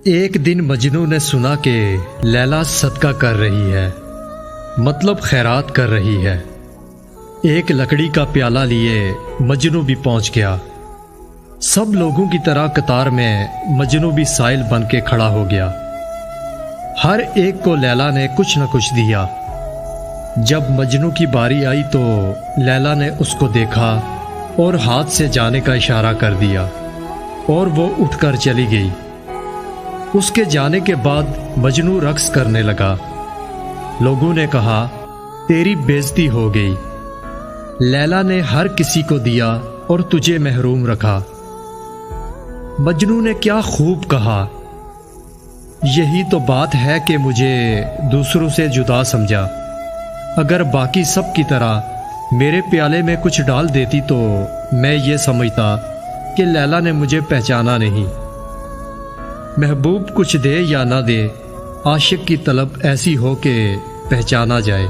ایک دن مجنو نے سنا کہ لیلا صدقہ کر رہی ہے، مطلب خیرات کر رہی ہے۔ ایک لکڑی کا پیالہ لیے مجنو بھی پہنچ گیا۔ سب لوگوں کی طرح قطار میں مجنو بھی سائل بن کے کھڑا ہو گیا۔ ہر ایک کو لیلا نے کچھ نہ کچھ دیا۔ جب مجنو کی باری آئی تو لیلا نے اس کو دیکھا اور ہاتھ سے جانے کا اشارہ کر دیا اور وہ اٹھ کر چلی گئی۔ اس کے جانے کے بعد مجنو رقص کرنے لگا۔ لوگوں نے کہا تیری بے عزتی ہو گئی، لیلا نے ہر کسی کو دیا اور تجھے محروم رکھا۔ مجنو نے کیا خوب کہا، یہی تو بات ہے کہ مجھے دوسروں سے جدا سمجھا۔ اگر باقی سب کی طرح میرے پیالے میں کچھ ڈال دیتی تو میں یہ سمجھتا کہ لیلا نے مجھے پہچانا نہیں۔ محبوب کچھ دے یا نہ دے، عاشق کی طلب ایسی ہو کہ پہچانا جائے۔